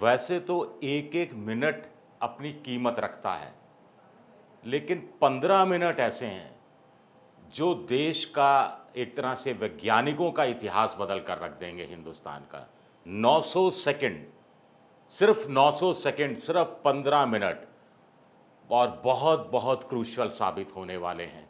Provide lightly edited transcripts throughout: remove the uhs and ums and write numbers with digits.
वैसे तो एक एक मिनट अपनी कीमत रखता है, लेकिन 15 मिनट ऐसे हैं जो देश का एक तरह से वैज्ञानिकों का इतिहास बदल कर रख देंगे। हिंदुस्तान का 900 सेकंड, सिर्फ 900 सेकंड, सिर्फ 15 मिनट, और बहुत बहुत क्रूशियल साबित होने वाले हैं।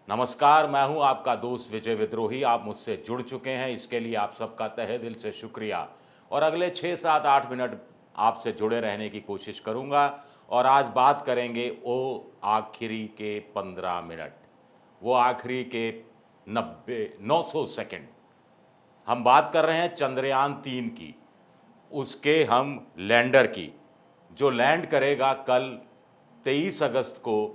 नमस्कार, मैं हूं आपका दोस्त विजय विद्रोही। आप मुझसे जुड़ चुके हैं, इसके लिए आप सबका तहे दिल से शुक्रिया। और अगले 6, 7, 8 मिनट आपसे जुड़े रहने की कोशिश करूंगा। और आज बात करेंगे वो आखिरी के 15 मिनट, वो आखिरी के 900 सेकंड। हम बात कर रहे हैं चंद्रयान 3 की, उसके हम लैंडर की, जो लैंड करेगा कल 23 अगस्त को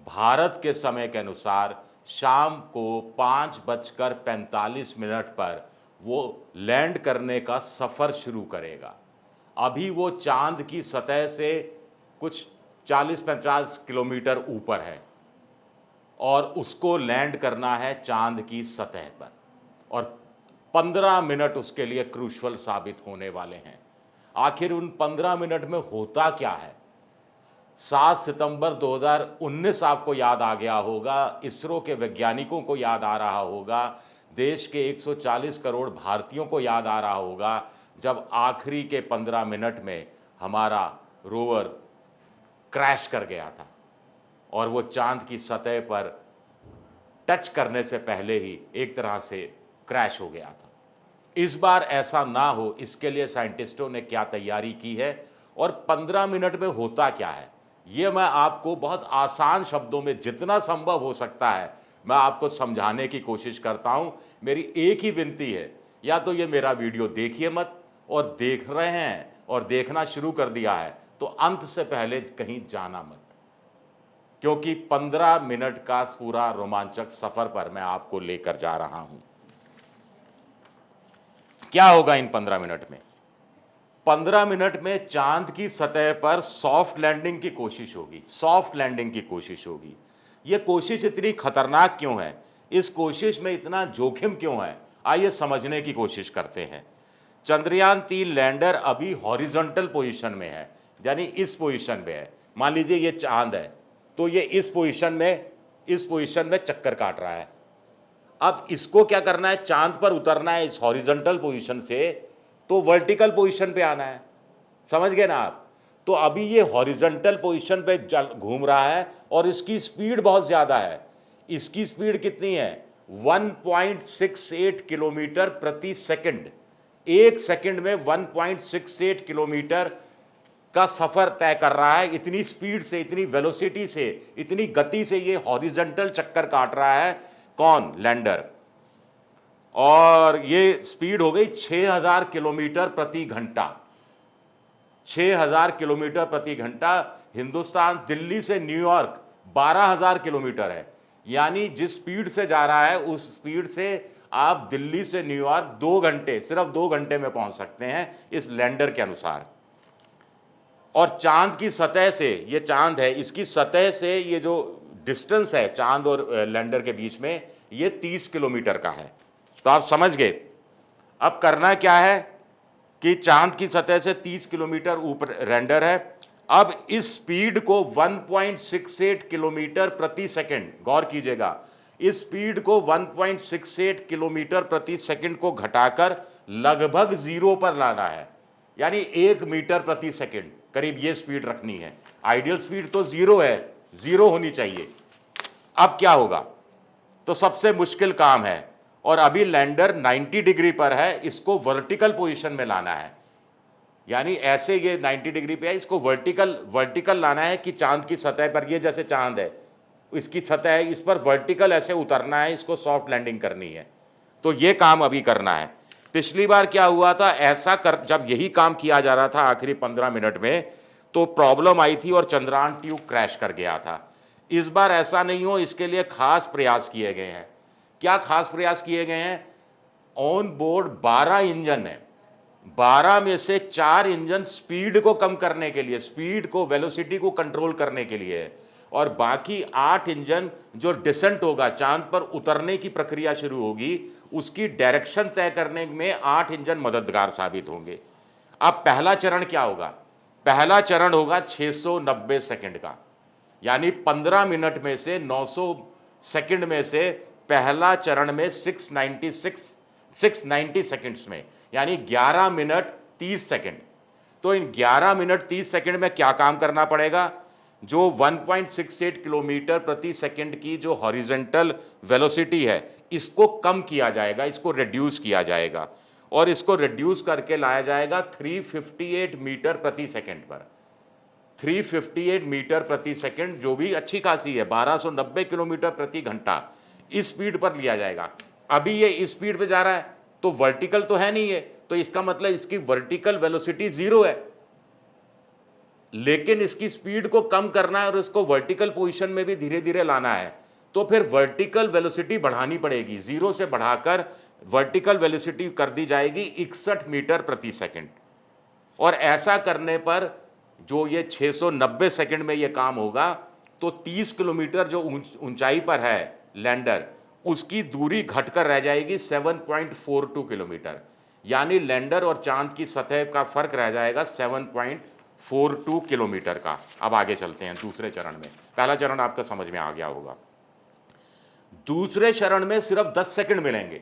भारत के समय के अनुसार शाम को 5:45 पर वो लैंड करने का सफ़र शुरू करेगा। अभी वो चांद की सतह से कुछ 40-50 किलोमीटर ऊपर है और उसको लैंड करना है चांद की सतह पर, और 15 मिनट उसके लिए क्रूशियल साबित होने वाले हैं। आखिर उन 15 मिनट में होता क्या है? 7 सितंबर 2019 आपको याद आ गया होगा, इसरो के वैज्ञानिकों को याद आ रहा होगा, देश के 140 करोड़ भारतीयों को याद आ रहा होगा, जब आखिरी के 15 मिनट में हमारा रोवर क्रैश कर गया था और वो चांद की सतह पर टच करने से पहले ही एक तरह से क्रैश हो गया था। इस बार ऐसा ना हो, इसके लिए साइंटिस्टों ने क्या तैयारी की है और 15 मिनट में होता क्या है, ये मैं आपको बहुत आसान शब्दों में जितना संभव हो सकता है मैं आपको समझाने की कोशिश करता हूं। मेरी एक ही विनती है, या तो ये मेरा वीडियो देखिए मत, और देख रहे हैं और देखना शुरू कर दिया है तो अंत से पहले कहीं जाना मत, क्योंकि 15 मिनट का पूरा रोमांचक सफर पर मैं आपको लेकर जा रहा हूं। क्या होगा इन 15 मिनट में? 15 मिनट में चांद की सतह पर सॉफ्ट लैंडिंग की कोशिश होगी। सॉफ्ट लैंडिंग की कोशिश होगी। यह कोशिश इतनी खतरनाक क्यों है? इस कोशिश में इतना जोखिम क्यों है? आइए समझने की कोशिश करते हैं। चंद्रयान 3 लैंडर अभी हॉरिजॉन्टल पोजीशन में है, यानी इस पोजीशन पे है। मान लीजिए ये चांद है, तो ये इस पोजीशन में चक्कर काट रहा है। अब इसको क्या करना है? चांद पर उतरना है इस हॉरिजॉन्टल पोजीशन से, तो वर्टिकल पोजीशन पे आना है। समझ गए ना आप? तो अभी ये हॉरिजॉन्टल पोजीशन पे घूम रहा है और इसकी स्पीड बहुत ज़्यादा है। इसकी स्पीड कितनी है? 1.68 किलोमीटर प्रति सेकंड। एक सेकंड में 1.68 किलोमीटर का सफ़र तय कर रहा है। इतनी स्पीड से, इतनी वेलोसिटी से, इतनी गति से ये हॉरिजॉन्टल चक्कर काट रहा है। कौन? लैंडर। और ये स्पीड हो गई 6000 किलोमीटर प्रति घंटा। 6000 किलोमीटर प्रति घंटा। हिंदुस्तान दिल्ली से न्यूयॉर्क 12000 किलोमीटर है, यानी जिस स्पीड से जा रहा है उस स्पीड से आप दिल्ली से न्यूयॉर्क 2 घंटे, सिर्फ 2 घंटे में पहुंच सकते हैं इस लैंडर के अनुसार। और चांद की सतह से, ये चांद है, इसकी सतह से ये जो डिस्टेंस है चांद और लैंडर के बीच में, ये 30 किलोमीटर का है। तो आप समझ गए। अब करना क्या है कि चांद की सतह से 30 किलोमीटर ऊपर लैंडर है। अब इस स्पीड को 1.68 किलोमीटर प्रति सेकंड, गौर कीजिएगा, इस स्पीड को 1.68 किलोमीटर प्रति सेकंड को घटाकर लगभग 0 पर लाना है, यानी 1 मीटर प्रति सेकंड करीब ये स्पीड रखनी है। आइडियल स्पीड तो 0 है, 0 होनी चाहिए। अब क्या होगा? तो सबसे मुश्किल काम है, और अभी लैंडर 90 डिग्री पर है, इसको वर्टिकल पोजीशन में लाना है। यानी ऐसे ये 90 डिग्री पे है, इसको वर्टिकल लाना है कि चांद की सतह पर, ये जैसे चांद है इसकी सतह है, इस पर वर्टिकल ऐसे उतरना है, इसको सॉफ्ट लैंडिंग करनी है। तो ये काम अभी करना है। पिछली बार क्या हुआ था, जब यही काम किया जा रहा था आखिरी 15 मिनट में, तो प्रॉब्लम आई थी और चंद्रयान 2 क्रैश कर गया था। इस बार ऐसा नहीं हो, इसके लिए खास प्रयास किए गए हैं। क्या खास प्रयास किए गए हैं? ऑन बोर्ड 12 इंजन है। 12 में से 4 इंजन स्पीड को कम करने के लिए, स्पीड को, वेलोसिटी को कंट्रोल करने के लिए है, और बाकी 8 इंजन जो डिसेंट होगा, चांद पर उतरने की प्रक्रिया शुरू होगी, उसकी डायरेक्शन तय करने में 8 इंजन मददगार साबित होंगे। अब पहला चरण क्या होगा? पहला चरण होगा 690 सेकंड का, यानी 15 मिनट में से 900 सेकंड में से पहला चरण में 690 सेकंड्स में, यानी 11 मिनट 30 सेकंड। तो इन 11 मिनट 30 सेकंड में क्या काम करना पड़ेगा? जो 1.68 किलोमीटर प्रति सेकंड की जो हॉरिजॉन्टल वेलोसिटी है, इसको कम किया जाएगा, इसको रिड्यूस किया जाएगा, और इसको रिड्यूस करके लाया जाएगा 358 मीटर प्रति सेकंड पर। 358 मीटर प्रति सेकंड, जो भी अच्छी खासी है, 1290 किलोमीटर प्रति घंटा, इस स्पीड पर लिया जाएगा। अभी ये इस स्पीड पे जा रहा है, तो वर्टिकल तो है नहीं है, तो इसका मतलब इसकी वर्टिकल वेलोसिटी 0 है, लेकिन इसकी स्पीड को कम करना है और इसको वर्टिकल पोजीशन में भी धीरे धीरे लाना है, तो फिर वर्टिकल वेलोसिटी बढ़ानी पड़ेगी। 0 से बढ़ाकर वर्टिकल वेलोसिटी कर दी जाएगी 61 मीटर प्रति सेकंड। और ऐसा करने पर जो ये 690 सेकंड में ये काम होगा, तो 30 किलोमीटर जो ऊंचाई पर है लैंडर, उसकी दूरी घटकर रह जाएगी 7.42 किलोमीटर, यानी लैंडर और चांद की सतह का फर्क रह जाएगा 7.42 किलोमीटर का। अब आगे चलते हैं दूसरे चरण में। पहला चरण आपका समझ में आ गया होगा। दूसरे चरण में सिर्फ 10 सेकंड मिलेंगे,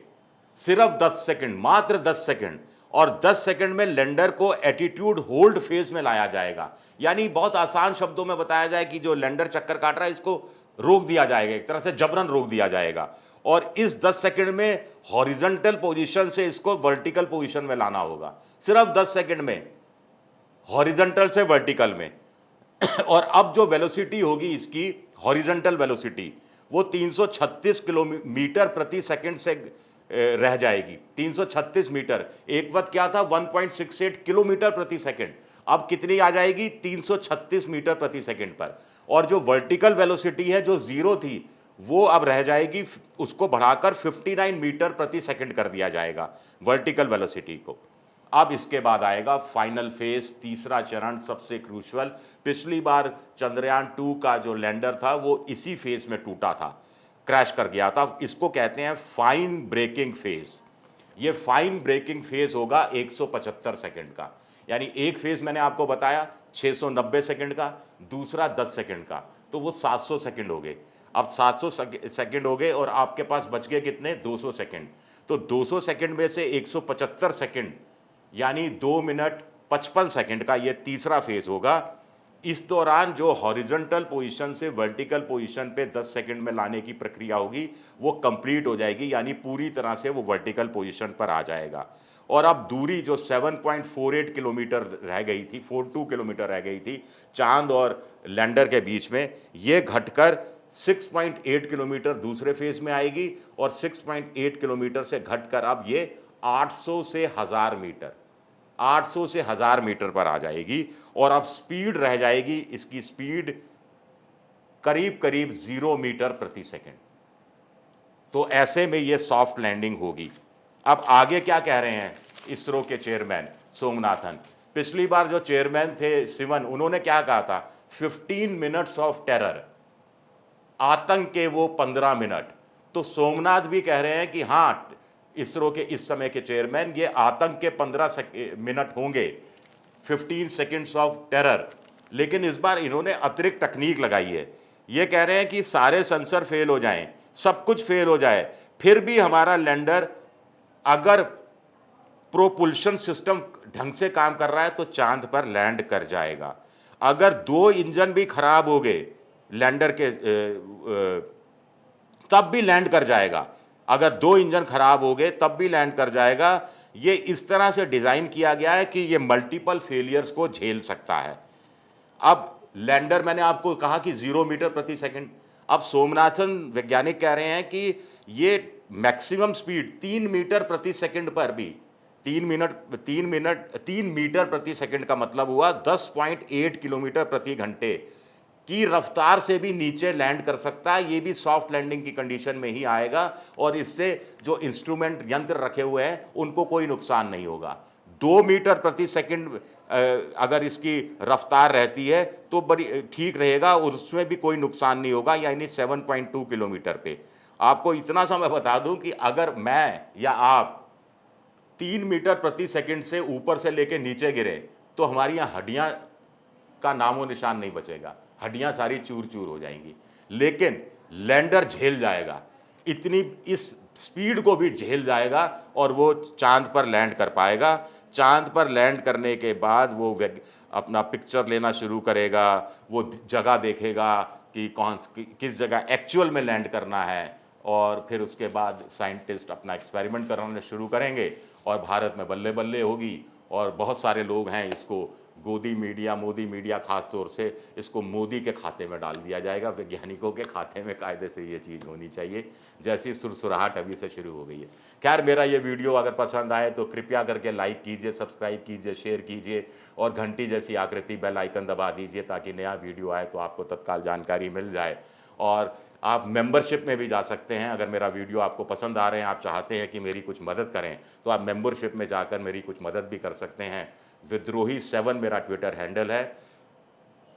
सिर्फ 10 सेकंड, मात्र 10 सेकंड, और 10 सेकंड में लैंडर को एटीट्यूड होल्ड फेज में लाया जाएगा। यानी बहुत आसान शब्दों में बताया जाए कि जो लैंडर चक्कर काट रहा है, इसको रोक दिया जाएगा, एक तरह से जबरन रोक दिया जाएगा, और इस 10 सेकंड में हॉरिजॉन्टल पोजीशन से इसको वर्टिकल पोजीशन में लाना होगा, सिर्फ 10 सेकंड में हॉरिजॉन्टल से वर्टिकल में। और अब जो वेलोसिटी होगी इसकी हॉरिजॉन्टल वेलोसिटी, वो 336 किलोमीटर प्रति सेकंड से रह जाएगी। 336 मीटर, एक वक्त क्या था 1.68 किलोमीटर प्रति सेकंड, अब कितनी आ जाएगी? 336 मीटर प्रति सेकंड पर। और जो वर्टिकल वेलोसिटी है जो 0 थी, वो अब रह जाएगी, उसको बढ़ाकर 59 मीटर प्रति सेकंड कर दिया जाएगा वर्टिकल वेलोसिटी को। अब इसके बाद आएगा फाइनल फेज, तीसरा चरण, सबसे क्रूशियल। पिछली बार चंद्रयान 2 का जो लैंडर था वो इसी फेज में टूटा था, क्रैश कर गया था। इसको कहते हैं फाइन ब्रेकिंग फेज। ये फाइन ब्रेकिंग फेज होगा 175 सेकंड का, यानी एक फेज मैंने आपको बताया 690 सेकंड का, दूसरा 10 सेकंड का, तो वो 700 सेकंड हो गए। अब 700 सेकंड हो गए और आपके पास बच गए कितने? 200 सेकंड। तो 200 सेकंड में से 175 सेकंड, यानी 2 मिनट 55 सेकंड का ये तीसरा फेज होगा। इस दौरान जो हॉरिजॉन्टल पोजीशन से वर्टिकल पोजीशन पे 10 सेकंड में लाने की प्रक्रिया होगी, वो कंप्लीट हो जाएगी, यानी पूरी तरह से वो वर्टिकल पोजीशन पर आ जाएगा। और अब दूरी जो 7.48 किलोमीटर रह गई थी, 42 किलोमीटर रह गई थी चांद और लैंडर के बीच में, ये घटकर 6.8 किलोमीटर दूसरे फेज में आएगी, और 6.8 किलोमीटर से घटकर अब ये 800 से 1000 मीटर, 800 से 1000 मीटर पर आ जाएगी। और अब स्पीड रह जाएगी, इसकी स्पीड करीब करीब 0 मीटर प्रति सेकंड। तो ऐसे में ये सॉफ्ट लैंडिंग होगी। अब आगे क्या कह रहे हैं इसरो के चेयरमैन सोमनाथन? पिछली बार जो चेयरमैन थे सिवन, उन्होंने क्या कहा था? 15 मिनट्स ऑफ टेरर, आतंक के वो 15 मिनट। तो सोमनाथ भी कह रहे हैं कि हाँ, इसरो के इस समय के चेयरमैन, ये आतंक के 15 मिनट होंगे, 15 सेकेंड्स ऑफ टेरर। लेकिन इस बार इन्होंने अतिरिक्त तकनीक लगाई है। ये कह रहे हैं कि सारे सेंसर फेल हो जाएं, सब कुछ फेल हो जाए, फिर भी हमारा लैंडर अगर प्रोपल्शन सिस्टम ढंग से काम कर रहा है तो चांद पर लैंड कर जाएगा। अगर 2 इंजन भी खराब हो गए लैंडर के, तब भी लैंड कर जाएगा। अगर 2 इंजन खराब हो गए तब भी लैंड कर जाएगा। ये इस तरह से डिजाइन किया गया है कि ये मल्टीपल फेलियर्स को झेल सकता है। अब लैंडर, मैंने आपको कहा कि 0 मीटर प्रति सेकंड, अब सोमनाथन वैज्ञानिक कह रहे हैं कि ये मैक्सिमम स्पीड 3 मीटर प्रति सेकंड पर भी, 3 मीटर प्रति सेकंड का मतलब हुआ 10.8 किलोमीटर प्रति घंटे की रफ्तार से भी नीचे लैंड कर सकता है। ये भी सॉफ्ट लैंडिंग की कंडीशन में ही आएगा, और इससे जो इंस्ट्रूमेंट यंत्र रखे हुए हैं उनको कोई नुकसान नहीं होगा। 2 मीटर प्रति सेकंड अगर इसकी रफ्तार रहती है तो बड़ी ठीक रहेगा, और उसमें भी कोई नुकसान नहीं होगा, यानी 7.2 किलोमीटर पे। आपको इतना सा मैं बता दूं कि अगर मैं या आप 3 मीटर प्रति सेकंड से ऊपर से लेके नीचे गिरे तो हमारी यहाँ हड्डियाँ का नामो निशान नहीं बचेगा, हड्डियाँ सारी चूर-चूर हो जाएंगी। लेकिन लैंडर झेल जाएगा, इतनी इस स्पीड को भी झेल जाएगा और वो चाँद पर लैंड कर पाएगा। चाँद पर लैंड करने के बाद वो अपना पिक्चर लेना शुरू करेगा, वो जगह देखेगा कि किस जगह एक्चुअल में लैंड करना है, और फिर उसके बाद साइंटिस्ट अपना एक्सपेरिमेंट कराना शुरू करेंगे और भारत में बल्ले-बल्ले होगी। और बहुत सारे लोग हैं, इसको गोदी मीडिया, मोदी मीडिया ख़ास तौर से इसको मोदी के खाते में डाल दिया जाएगा, वैज्ञानिकों के खाते में कायदे से ये चीज़ होनी चाहिए, जैसी सुरसुराहट अभी से शुरू हो गई है। खैर, मेरा ये वीडियो अगर पसंद आए तो कृपया करके लाइक कीजिए, सब्सक्राइब कीजिए, शेयर कीजिए और घंटी जैसी आकृति बेल आइकन दबा दीजिए ताकि नया वीडियो आए तो आपको तत्काल जानकारी मिल जाए। और आप मेंबरशिप में भी जा सकते हैं। अगर मेरा वीडियो आपको पसंद आ रहे हैं, आप चाहते हैं कि मेरी कुछ मदद करें, तो आप मेंबरशिप में जाकर मेरी कुछ मदद भी कर सकते हैं। विद्रोही 7 मेरा ट्विटर हैंडल है।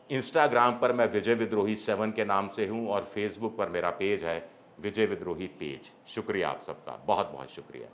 इंस्टाग्राम पर मैं विजय विद्रोही 7 के नाम से हूँ और फेसबुक पर मेरा पेज है विजय विद्रोही पेज। शुक्रिया आप सबका, बहुत बहुत शुक्रिया।